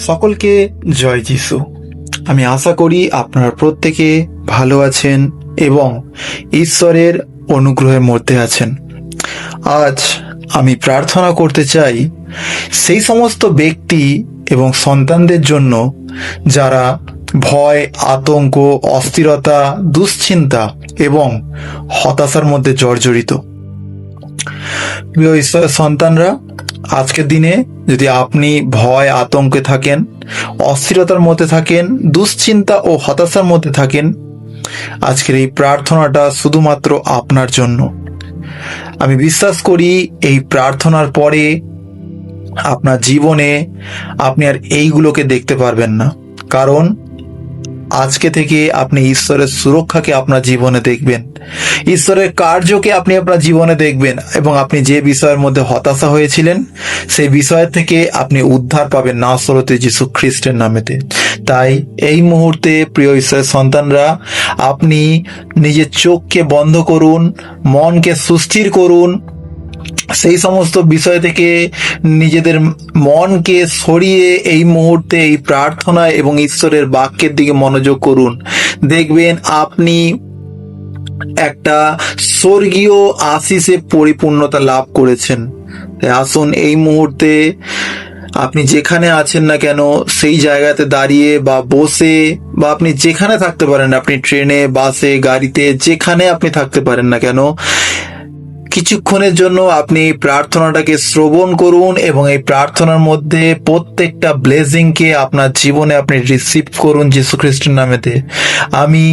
সকলকে জয় যিশু। আমি আশা করি আপনারা প্রত্যেকে ভালো আছেন এবং ঈশ্বরের অনুগ্রহের মধ্যে আছেন। আজ আমি প্রার্থনা করতে চাই সেই সমস্ত ব্যক্তি এবং সন্তানদের জন্য যারা ভয়, আতঙ্ক, অস্থিরতা, দুশ্চিন্তা এবং হতাশার মধ্যে জর্জরিত। প্রিয় ঈশ্বরের সন্তানরা, আজকের দিনে যদি আপনি ভয়, আতঙ্কে থাকেন, অস্থিরতার মধ্যে থাকেন, দুশ্চিন্তা ও হতাশার মধ্যে থাকেন, আজকের এই প্রার্থনাটা শুধুমাত্র আপনার জন্য। আমি বিশ্বাস করি এই প্রার্থনার পরে আপনার জীবনে আপনি আর এইগুলোকে দেখতে পারবেন না, কারণ আজকে থেকে আপনি ঈশ্বরের সুরক্ষাকে আপনার জীবনে দেখবেন, ঈশ্বরের কার্যকে আপনি আপনার জীবনে দেখবেন এবং আপনি যে বিষয়ের মধ্যে হতাশা হয়েছিলেন সেই বিষয় থেকে আপনি উদ্ধার পাবেন নাসরতে যিশু খ্রিস্টের নামেতে। তাই এই মুহূর্তে প্রিয় ঈশ্বরের সন্তানরা, আপনি নিজের চোখকে বন্ধ করুন, মনকে সুস্থির করুন, সেই সমস্ত বিষয় থেকে নিজেদের মনকে সরিয়ে এই মুহূর্তে এই প্রার্থনা এবং ঈশ্বরের বাক্যের দিকে মনোযোগ করুন। দেখবেন আপনি একটা স্বর্গীয় আশিসে পরিপূর্ণতা লাভ করেছেন। তাই আসুন এই মুহূর্তে আপনি যেখানে আছেন না কেন সেই জায়গাতে দাঁড়িয়ে বা বসে বা আপনি যেখানে থাকতে পারেন, আপনি ট্রেনে, বাসে, গাড়িতে, যেখানে আপনি থাকতে পারেন না কেন, কিছুক্ষণের জন্য আপনি প্রার্থনাটাকে শ্রবণ করুন এবং এই প্রার্থনার মধ্যে প্রত্যেকটা ব্লেসিংকে আপনার জীবনে আপনি রিসিভ করুন যীশু খ্রিস্টের নামেতে। আমি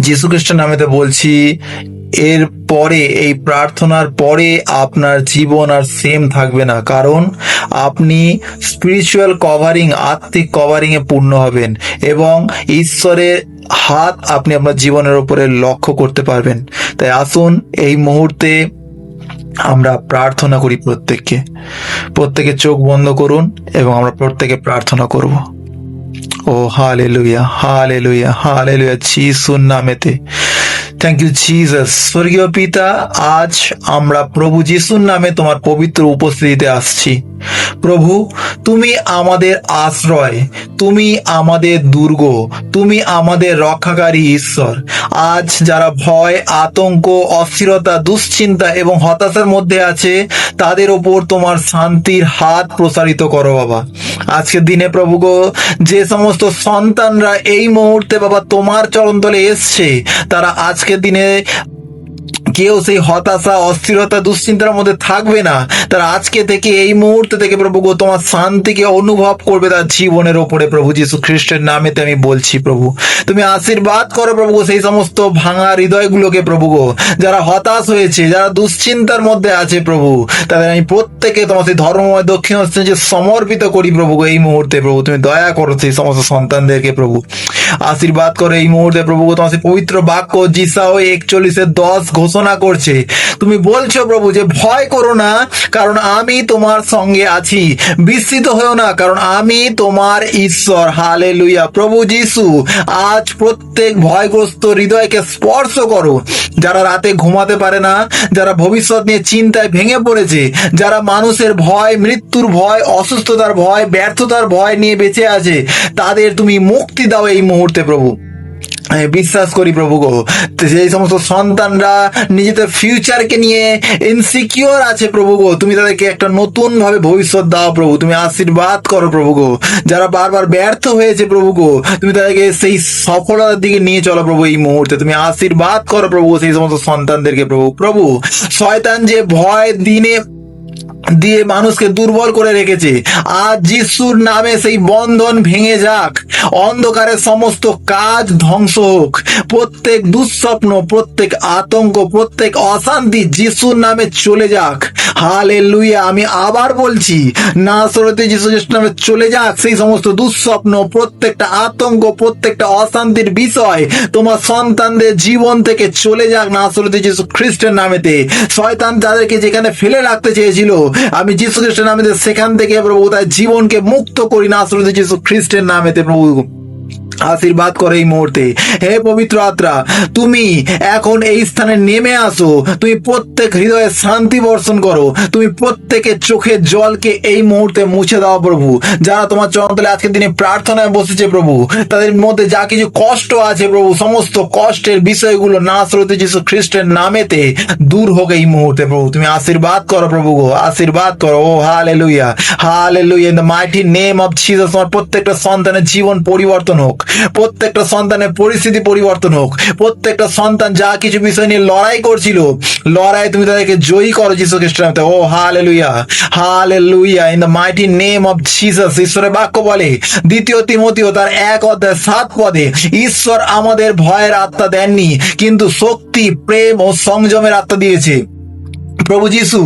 যীশু খ্রিস্টের নামেতে বলছি, এর পরে, এই প্রার্থনার পরে আপনার জীবন আর সেম থাকবে না, কারণ আপনি স্পিরিচুয়াল কভারিং, আত্মিক কভারিং এ পূর্ণ হবেন এবং ঈশ্বরের হাত আপনি আপনার জীবনের উপরে লক্ষ্য করতে পারবেন। তাই আসুন এই মুহূর্তে আমরা প্রার্থনা করি। প্রত্যেকে চোখ বন্ধ করুন এবং আমরা প্রত্যেকে প্রার্থনা করব। ও হালেলুয়া, হালেলুয়া, হালেলুয়া, যিশুর নামেতে। Thank you Jesus. স্বর্গীয় পিতা, আজ আমরা প্রভু যিশুর নামে তোমার পবিত্র উপস্থিতিতে আসছি। প্রভু, তুমি আমাদের আশ্রয়, তুমি আমাদের দুর্গ, তুমি আমাদের রক্ষাকারী ঈশ্বর। আজ যারা ভয়, আতঙ্ক, অস্থিরতা, দুশ্চিন্তা এবং হতাশার মধ্যে আছে, তাদের ওপর তোমার শান্তির হাত প্রসারিত করো বাবা। আজকের দিনে প্রভু গো, যে সমস্ত সন্তানরা এই মুহূর্তে বাবা তোমার চরণতলে এসছে, তারা আজকের দিনে কেউ সেই হতাশা, অস্থিরতা, দুশ্চিন্তার মধ্যে থাকবে না। তারা আজকে থেকে, এই মুহূর্তে থেকে প্রভু গো, তোমার শান্তিকে অনুভব করবে তার জীবনের ওপরে। প্রভু যীশু খ্রিস্টের নামেতে আমি বলছি প্রভু, তুমি আশীর্বাদ করো প্রভু গো সেই সমস্ত ভাঙা হৃদয়গুলোকে প্রভু গো, যারা হতাশ হয়েছে, যারা দুশ্চিন্তার মধ্যে আছে প্রভু, তাদের আমি প্রত্যেকে তোমার সেই ধর্মময় দক্ষিণ যে সমর্পিত করি প্রভু গো। এই মুহূর্তে প্রভু তুমি দয়া করো সেই সমস্ত সন্তানদেরকে প্রভু, আশীর্বাদ করো এই মুহূর্তে প্রভু গো। তোমার সেই পবিত্র বাক্য যিশাও 41:10 ঘোষণা করছে, তুমি বলছো প্রভু যে ভয় করো না, কারণ আমি তোমার সঙ্গে আছি, বিস্মিত হও না, কারণ আমি তোমার ঈশ্বর। হালেলুয়া। প্রভু যিশু, আজ প্রত্যেক ভয়গ্রস্ত হৃদয়কে স্পর্শ করো, যারা রাতে ঘুমাতে পারে না, যারা ভবিষ্যৎ নিয়ে চিন্তায় ভেঙে পড়েছে, যারা মানুষের ভয়, মৃত্যুর ভয়, অসুস্থতার ভয়, ব্যর্থতার ভয় নিয়ে বেঁচে আছে, তাদের তুমি মুক্তি দাও এই মুহূর্তে প্রভু। বিশ্বাস করি প্রভু গো, সেই সমস্ত সন্তানরা নিজেদের ফিউচারকে নিয়ে ইনসিকিউর আছে প্রভু গো, তুমি তাদেরকে একটা নতুন ভাবে ভবিষ্যৎ দাও প্রভু, তুমি আশীর্বাদ করো প্রভু গো। যারা বারবার ব্যর্থ হয়েছে প্রভু গো, তুমি তাদেরকে সেই সফলতার দিকে নিয়ে চলো প্রভু। এই মুহূর্তে তুমি আশীর্বাদ করো প্রভু সেই সমস্ত সন্তানদেরকে প্রভু। শয়তান যে ভয় দিয়ে মানুষকে দুর্বল করে রেখেছে, আজ যিশুর নামে সেই বন্ধন ভেঙে যাক, অন্ধকারের সমস্ত কাজ ধ্বংস হোক, প্রত্যেক দুঃস্বপ্ন, প্রত্যেক আতঙ্ক, প্রত্যেক অশান্তি যিশুর নামে চলে যাক। হালেলুয়া। আমি আবার বলছি, নাসরতে যিশু নামে চলে যাক সেই সমস্ত দুঃস্বপ্ন, প্রত্যেকটা আতঙ্ক, প্রত্যেকটা অশান্তির বিষয় তোমার সন্তানদের জীবন থেকে চলে যাক নাসরতে যিশু খ্রিস্টের নামেতে। শয়তান তাদেরকে যেখানে ফেলে রাখতে চেয়েছিল, আমি যীশু খ্রিস্টের নামেতে সেখান থেকে প্রভু তার জীবনকে মুক্ত করি নাসরতে যীশু খ্রিস্টের নামেতে প্রভু। আশীর্বাদ করো এই মুহূর্তে। হে পবিত্র আত্মা, তুমি এখন এই স্থানে নেমে আসো। তুমি প্রত্যেক হৃদয়ে শান্তি বর্ষণ করো। তুমি প্রত্যেকের চোখের জলকে এই মুহূর্তে মুছে দাও প্রভু। যারা তোমার চরণতলে আজকের দিনে প্রার্থনায় বসেছে প্রভু, তাদের মধ্যে যা কিছু কষ্ট আছে প্রভু, সমস্ত কষ্টের বিষয়গুলো নাসরত যীশু খ্রিস্টের নামেতে দূর হোক এই মুহূর্তে প্রভু। তুমি আশীর্বাদ করো প্রভু গো, আশীর্বাদ করো। ও hallelujah, hallelujah. In the mighty name of Jesus, তোমার প্রত্যেকটা সন্তানের জীবন পরিবর্তন হোক, প্রত্যেকটা সন্তানের পরিস্থিতি পরিবর্তন হোক। প্রত্যেকটা সন্তান যা কিছু বিষয় নিয়ে লড়াই করছিল, লড়াই তুমি তাদেরকে জয়ী করো যীশু খ্রিস্টের নামে। ও hallelujah, hallelujah. In the mighty name of Jesus. ঈশ্বরের বাক্য বলে 2 তিমথিও তার 1:7 ঈশ্বর আমাদের ভয়ের আত্মা দেননি, কিন্তু শক্তি, প্রেম ও সংযমের আত্মা দিয়েছে। প্রভু যিশু,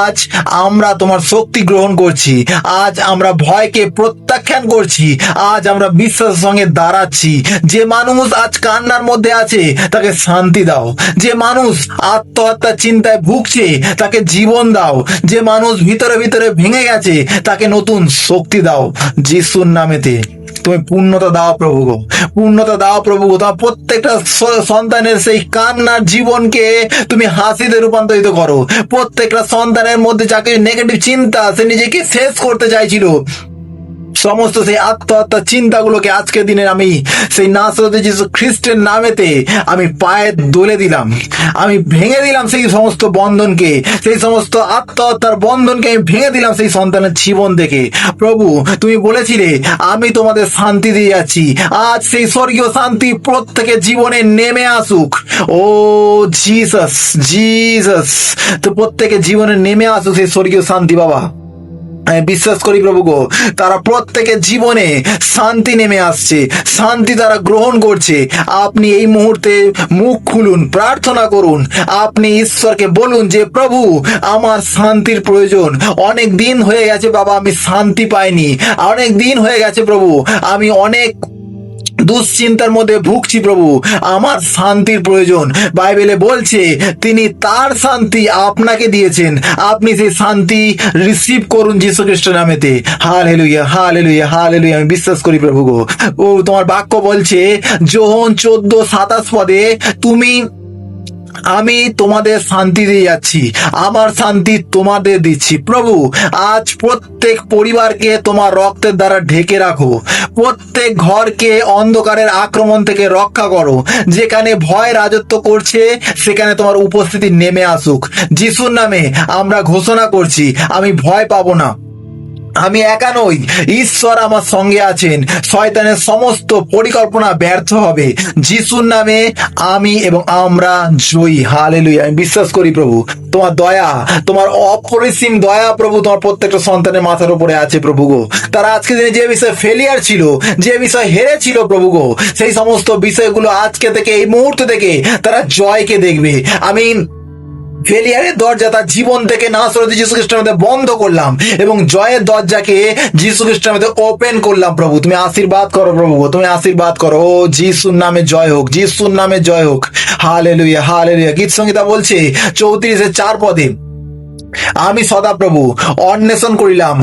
আজ আমরা তোমার শক্তি গ্রহণ করছি, আজ আমরা ভয়কে প্রত্যাখ্যান করছি, আজ আমরা বিশ্বাসের সঙ্গে দাঁড়াচ্ছি। যে মানুষ আজ কান্নার মধ্যে আছে তাকে শান্তি দাও, যে মানুষ আত্মহত্যার চিন্তায় ভুগছে তাকে জীবন দাও, যে মানুষ ভিতরে ভিতরে ভেঙে গেছে তাকে নতুন শক্তি দাও যিশুর নামেতে। তুমি পূর্ণতা দাও প্রভু গো, পূর্ণতা দাও প্রভু গো। তোমার প্রত্যেকটা সন্তানের সেই কান্নার জীবনকে তুমি হাসিতে রূপান্তরিত করো। প্রত্যেকটা সন্তানের মধ্যে যাকে নেগেটিভ চিন্তা, সে নিজেকে শেষ করতে চাইছিল, সমস্ত সেই আত্মহত্যার চিন্তাগুলোকে আজকের দিনে আমি সেই নাসরত যীশু খ্রিস্টের নামেতে আমি পায়ে দলে দিলাম, আমি ভেঙে দিলাম সেই সমস্ত বন্ধনকে, সেই সমস্ত আত্মহত্যার বন্ধনকে আমি ভেঙে দিলাম সেই সন্তানের জীবন থেকে। প্রভু, তুমি বলেছিলে আমি তোমাদের শান্তি দিয়ে যাচ্ছি। আজ সেই স্বর্গীয় শান্তি প্রত্যেকের জীবনে নেমে আসুক। ও জিসাস, জিসাস, তো প্রত্যেকের জীবনে নেমে আসুক সেই স্বর্গীয় শান্তি বাবা। আমি বিশ্বাস করি প্রভু গো, তারা প্রত্যেকের জীবনে শান্তি নেমে আসছে, শান্তি তারা গ্রহণ করছে। আপনি এই মুহূর্তে মুখ খুলুন, প্রার্থনা করুন, আপনি ঈশ্বরকে বলুন যে প্রভু আমার শান্তির প্রয়োজন। অনেক দিন হয়ে গেছে বাবা, আমি শান্তি পাইনি, অনেক দিন হয়ে গেছে প্রভু, আমি অনেক দুশ্চিন্তার মধ্যে ভুগছি প্রভু, আমার শান্তির প্রয়োজন। বাইবেলে বলছে তিনি তার শান্তি আপনাকে দিয়েছেন, আপনি সেই শান্তি রিসিভ করুন যীশু খ্রিস্টের নামেতে। Hallelujah, hallelujah, hallelujah. আমি বিশ্বাস করি প্রভু গো। ও তোমার বাক্য বলছে যোহন 14:27 তুমি, আমি তোমাদের শান্তি দিয়ে যাচ্ছি, আমার শান্তি তোমাদের দিচ্ছি। প্রভু, আজ প্রত্যেক পরিবারকে তোমার রক্তের দ্বারা ঢেকে রাখো, প্রত্যেক ঘরকে অন্ধকারের আক্রমণ থেকে রক্ষা করো। যেখানে ভয় রাজত্ব করছে সেখানে তোমার উপস্থিতি নেমে আসুক। যিশুর নামে আমরা ঘোষণা করছি, আমি ভয় পাবো না, আমি একা নই, ঈশ্বর আমার সঙ্গে আছেন। শয়তানের সমস্ত পরিকল্পনা ব্যর্থ হবে। যিশুর নামে আমি এবং আমরা জয়ী। হালেলুয়া। আমি বিশ্বাস করি প্রভু, তোমার দয়া, তোমার অপরিসীম দয়া প্রভু তোমার প্রত্যেকটা সন্তানের মাথার উপরে আছে প্রভু গো। তারা আজকে দিনে যে বিষয়ে ফেলিয়ার ছিল, যে বিষয় হেরেছিল প্রভু গো, সেই সমস্ত বিষয়গুলো আজকে থেকে, এই মুহূর্ত থেকে তারা জয়কে দেখবে। আমি ফেলিয়ারের দরজা তার জীবন থেকে নাসরত যীশু খ্রিস্টের মধ্যে বন্ধ করলাম এবং জয়ের দরজাকে যীশু খ্রিস্টের মধ্যে ওপেন করলাম। প্রভু তুমি আশীর্বাদ করো প্রভু, তুমি আশীর্বাদ করো। ও যিশুর নামে জয় হোক, যিশুর নামে জয় হোক। Hallelujah, hallelujah. গীত সংহিতা বলছে 34:4 আমি সদাপ্রভু অন্বেষণ করিলাম,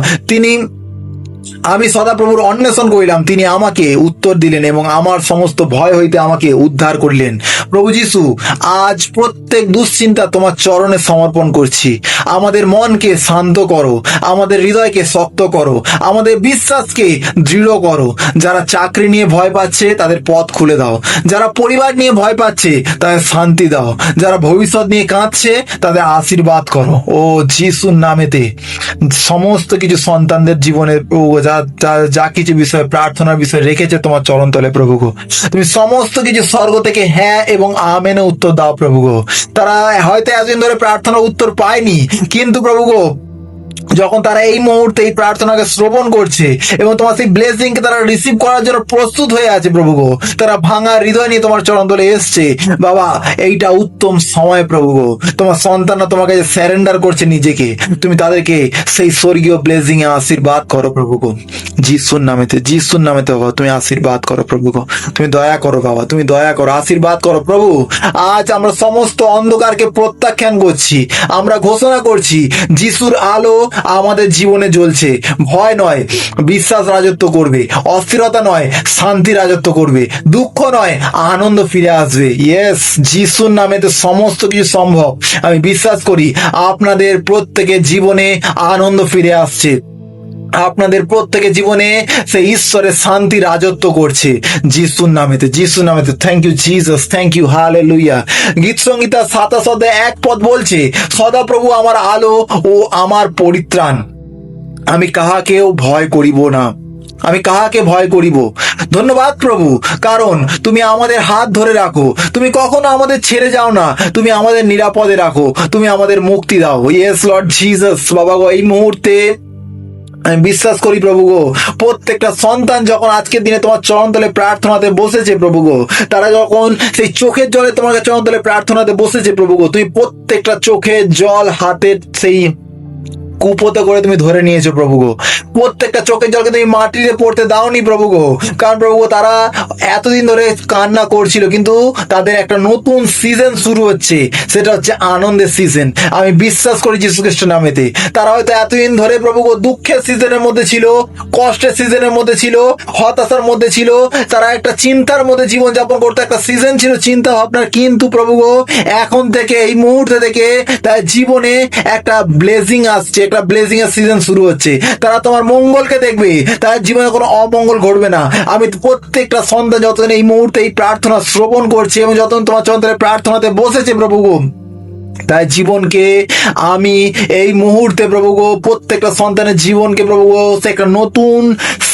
আমি সদাপ্রভুর অন্বেষণ করিলাম, তিনি আমাকে উত্তর দিলেন এবং আমার সমস্ত ভয় হইতে আমাকে উদ্ধার করিলেন। প্রভু যিশু, আজ প্রত্যেক দুশ্চিন্তা তোমার চরণে সমর্পণ করছি। আমাদের মনকে শান্ত করো, আমাদের হৃদয়কে শক্ত করো, আমাদের বিশ্বাসকে দৃঢ় করো। যারা চাকরি নিয়ে ভয় পাচ্ছে তাদের পথ খুলে দাও, যারা পরিবার নিয়ে ভয় পাচ্ছে তাদের শান্তি দাও, যারা ভবিষ্যৎ নিয়ে কাঁদছে তাদের আশীর্বাদ করো। ও যিশুর নামেতে সমস্ত কিছু সন্তানদের জীবনে যা কিছু বিষয় প্রার্থনার বিষয় রেখেছে তোমার চরণ তলে প্রভু গো, তুমি সমস্ত কিছু স্বর্গ থেকে হ্যাঁ এবং আমেনে উত্তর দাও প্রভু গো। তারা হয়তো এতদিন ধরে প্রার্থনার উত্তর পায়নি, কিন্তু প্রভু গো যখন তারা এই মুহূর্তে এই প্রার্থনাকে শ্রবণ করছে এবং তোমার সেই ব্লেসিং কে তারা রিসিভ করার জন্য প্রস্তুত হয়ে আছে প্রভু গো, তারা ভাঙা হৃদয় নিয়ে তোমার চরণ তলে এসছে বাবা, এইটা উত্তম সময় প্রভু গো। তোমার সন্তানরা তোমাকে স্যারেন্ডার করছে নিজেকে, তুমি তাদেরকে সেই স্বর্গীয় ব্লেসিং এ আশীর্বাদ করো প্রভু গো। যিশুর নামেতে, যিশুর নামেতে বাবা তুমি আশীর্বাদ করো প্রভু গো, তুমি দয়া করো বাবা, তুমি দয়া করো, আশীর্বাদ করো প্রভু। আজ আমরা সমস্ত অন্ধকারকে প্রত্যাখ্যান করছি, আমরা ঘোষণা করছি যিশুর আলো আমাদের জীবনে জ্বলছে। ভয় নয়, বিশ্বাস রাজত্ব করবে। অস্থিরতা নয়, শান্তি রাজত্ব করবে। দুঃখ নয়, আনন্দ ফিরে আসবে। ইয়েস, যিশুর নামেতে সমস্ত কিছু সম্ভব। আমি বিশ্বাস করি আপনাদের প্রত্যেকের জীবনে আনন্দ ফিরে আসছে। আপনাদের প্রত্যেকের জীবনে সেই ঈশ্বরের শান্তি রাজত্ব করছে যিশুর নামেতে, যিশুর নামেতে। Thank you Jesus, thank you, hallelujah. গীত সংহিতা 27 অধ্যায় 1 পদ বলছে, সদাপ্রভু আমার আলো ও আমার পরিত্রাণ, আমি কাহাকেও ভয় করিব না। আমি কাহাকে ভয় করিব। ধন্যবাদ প্রভু, কারণ তুমি আমাদের হাত ধরে রাখো। তুমি কখনো আমাদের ছেড়ে যাও না। তুমি আমাদের নিরাপদে রাখো। তুমি আমাদের মুক্তি দাও। Yes Lord Jesus. বাবা গো, এই মুহূর্তে আমি বিশ্বাস করি প্রভু গো, প্রত্যেকটা সন্তান যখন আজকের দিনে তোমার চরণতলে প্রার্থনাতে বসেছে প্রভু গো, তারা যখন সেই চোখের জলে তোমার চরণতলে প্রার্থনাতে বসেছে প্রভু গো, তুমি প্রত্যেকটা চোখের জল হাতের সেই কুপোতে করে তুমি ধরে নিয়েছো প্রভু গো। প্রত্যেকটা চোখের জলকে তুমি মাটিতে পড়তে দাওনি প্রভু গো। কারণ প্রভু গো, তারা এতদিন ধরে কান্না করছিল, কিন্তু তাদের একটা নতুন সিজন শুরু হচ্ছে, সেটা হচ্ছে আনন্দের সিজন। আমি বিশ্বাস করি যীশু খ্রিস্টের নামেতে। তারা হয়তো এতদিন ধরে প্রভু গো দুঃখের সিজনের মধ্যে ছিল, কষ্টের সিজনের মধ্যে ছিল, হতাশার মধ্যে ছিল, তারা একটা চিন্তার মধ্যে জীবনযাপন করতে, একটা সিজন ছিল চিন্তা ভাবনার। কিন্তু প্রভু গো, এখন থেকে এই মুহূর্তে থেকে তার জীবনে একটা ব্লেসিং আসছে, একটা ব্লেসিং এর সিজন শুরু হচ্ছে। তারা তোমার মঙ্গলকে দেখবে, তার জীবনে কোনো অমঙ্গল ঘটবে না। আমি প্রত্যেকটা সন্তান যতদিন এই মুহূর্তে এই প্রার্থনা শ্রবণ করছে এবং যতদিন তোমার চন্দ্রের প্রার্থনাতে বসেছে প্রভু গো, তাই জীবনকে আমি এই মুহূর্তে প্রভু গো, প্রত্যেকটা সন্তানের জীবনকে প্রভু গো একটা নতুন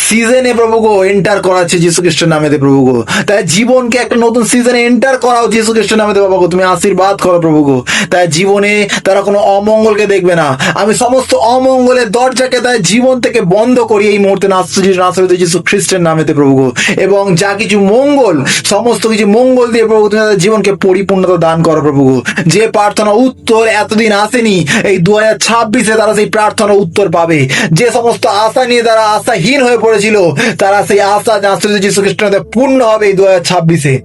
সিজনে প্রভু গো এন্টার করাচ্ছে যীশু খ্রিস্টের নামেতে প্রভু গো। তাই জীবনকে একটা নতুন সিজনে এন্টার করাও যীশু খ্রিস্টের নামেতে বাবা গো। তুমি আশীর্বাদ করো প্রভু গো। তাই জীবনে তারা কোনো অমঙ্গলকে দেখবে না। আমি সমস্ত অমঙ্গলের দরজাকে তাই জীবন থেকে বন্ধ করি এই মুহূর্তে নাসরিত যীশু খ্রিস্টের নামেতে প্রভু গো। এবং যা কিছু মঙ্গল, সমস্ত কিছু মঙ্গল দিয়ে প্রভু তুমি তাদের জীবনকে পরিপূর্ণতা দান করো প্রভু গো। যে প্রার্থনা উত্তর এতদিন আসেনি, এই 2026-এ তারা সেই প্রার্থনার উত্তর পাবে। যে সমস্ত আশা নিয়ে তারা আশাহীন হয়ে পড়েছিল, তারা সেই আশা নাসরিত যীশু খ্রিস্টের পূর্ণ হবে এই 2026-এ।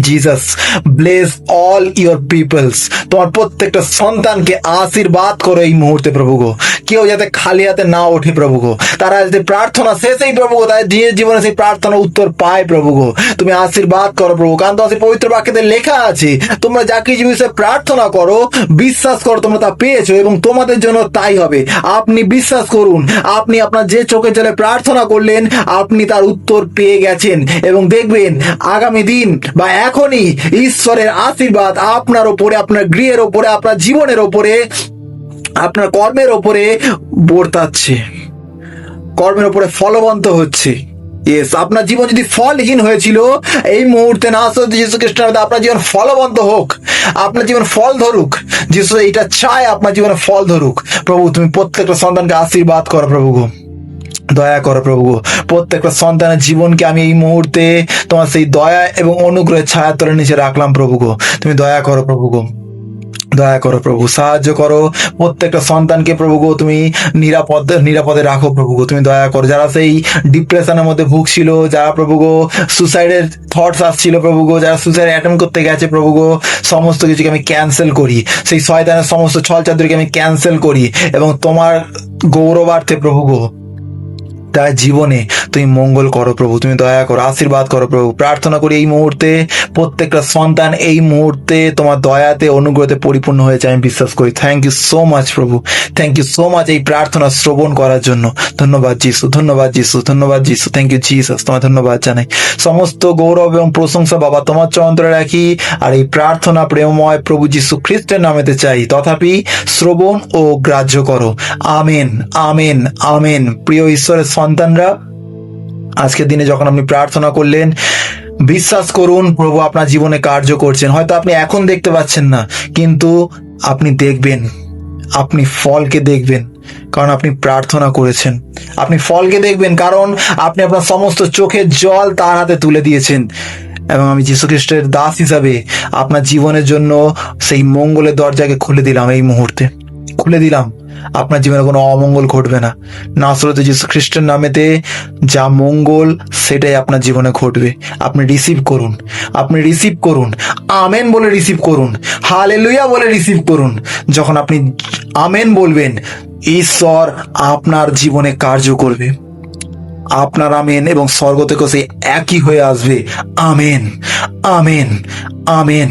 Jesus, bless all your peoples. তোমার প্রত্যেকটা সন্তানকে আশীর্বাদ করো এই মুহূর্তে প্রভু গো। কেউ যাতে খালি হাতে না ওঠে প্রভু গো। তারা যাতে প্রার্থনা শেষেই প্রভু গো তাদের নিজের জীবনে সেই প্রার্থনা উত্তর পায় প্রভু গো। তুমি আশীর্বাদ করো প্রভু, কারণ তোমার সেই পবিত্র বাক্যতে লেখা আছে, তোমরা যা কিছু বিষয়ে প্রার্থনা করো, বিশ্বাস করো তোমরা তা পেয়েছো এবং তোমাদের জন্য তাই হবে। আপনি বিশ্বাস করুন, আপনি আপনার যে চোখের জলে প্রার্থনা করলেন, আপনি তার উত্তর পেয়ে গেছেন। এবং দেখবেন আগামী দিন বা এখনই ঈশ্বরের আশীর্বাদ আপনার ওপরে, আপনার গৃহের ওপরে, আপনার জীবনের ওপরে, আপনার কর্মের ওপরে বর্তাচ্ছে, কর্মের ওপরে ফলবন্ত হচ্ছে। ইয়েস, আপনার জীবন যদি ফলহীন হয়েছিল, এই মুহূর্তে নাসরিত যীশু খ্রিস্টের আপনার জীবন ফলবন্ত হোক, আপনার জীবন ফল ধরুক। যিশু এটা চায় আপনার জীবনে ফল ধরুক। প্রভু তুমি প্রত্যেকটা সন্তানকে আশীর্বাদ করো প্রভু গো, দয়া করো প্রভু গো। প্রত্যেকটা সন্তানের জীবনকে আমি এই মুহূর্তে তোমার সেই দয়া এবং অনুগ্রহের ছায়ার তলে নিচে রাখলাম প্রভু গো। তুমি দয়া করো প্রভু গো, দয়া করো প্রভু, সাহায্য করো প্রত্যেকটা সন্তানকে প্রভু গো। তুমি নিরাপদে রাখো প্রভু গো। তুমি দয়া করো যারা সেই ডিপ্রেশনের মধ্যে ভুগছিল, যারা প্রভু গো সুসাইডের থটস আসছিল প্রভু গো, যারা সুসাইড অ্যাটেম্প করতে গেছে প্রভু গো, সমস্ত কিছুকে আমি ক্যান্সেল করি। সেই শয়তানের সমস্ত ছলচাতুরিকে আমি ক্যান্সেল করি এবং তোমার গৌরবার্থে প্রভু গো তার জীবনে তুমি মঙ্গল করো প্রভু। তুমি দয়া করো, আশীর্বাদ করো প্রভু। প্রার্থনা করি এই মুহূর্তে প্রত্যেকটা সন্তান এই মুহূর্তে তোমার দয়াতে অনুগ্রহতে পরিপূর্ণ হয়েছে, আমি বিশ্বাস করি। থ্যাংক ইউ সো মাচ প্রভু, থ্যাংক ইউ সো মাচ এই প্রার্থনা শ্রবণ করার জন্য। ধন্যবাদ যিশু, ধন্যবাদ যিশু, ধন্যবাদ যিশু। থ্যাংক ইউ জিসাস, তোমার ধন্যবাদ জানাই। সমস্ত গৌরব এবং প্রশংসা বাবা তোমার চরণে রাখি। আর এই প্রার্থনা প্রেমময় প্রভু যিশু খ্রিস্টের নামেতে চাই, তথাপি শ্রবণ ও গ্রাহ্য করো। Amen, amen, amen. প্রিয় ঈশ্বরের সন্তানরা, আজকের দিনে যখন আপনি প্রার্থনা করলেন, বিশ্বাস করুন প্রভু আপনার জীবনে কার্য করছেন। হয়তো আপনি এখন দেখতে পাচ্ছেন না, কিন্তু আপনি দেখবেন, আপনি ফলকে দেখবেন, কারণ আপনি প্রার্থনা করেছেন। আপনি ফলকে দেখবেন, কারণ আপনি আপনার সমস্ত চোখের জল তার হাতে তুলে দিয়েছেন। এবং আমি যীশু খ্রিস্টের দাস হিসাবে আপনার জীবনের জন্য সেই মঙ্গলের দরজাকে খুলে দিলাম, এই মুহূর্তে খুলে দিলাম। আপনার জীবনে কোনো অমঙ্গল ঘটবে না। নাসরতে যীশু খ্রিস্টের নামেতে যা মঙ্গল সেটাই আপনার জীবনে ঘটবে। আপনি রিসিভ করুন, আপনি রিসিভ করুন, আমেন বলে রিসিভ করুন, হালেলুয়া বলে রিসিভ করুন। যখন আপনি আমেন বলবেন, ঈশ্বর আপনার জীবনে কার্য করবে। আপনার আমেন এবং স্বর্গ থেকে সে একই হয়ে আসবে। Amen, amen, amen.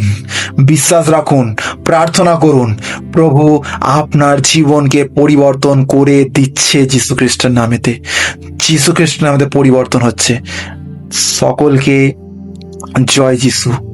বিশ্বাস রাখুন, প্রার্থনা করুন, প্রভু আপনার জীবনকে পরিবর্তন করে দিচ্ছে যীশু খ্রিস্টের নামেতে। যীশু খ্রিস্টের নামেতে পরিবর্তন হচ্ছে। সকলকে জয় যীশু।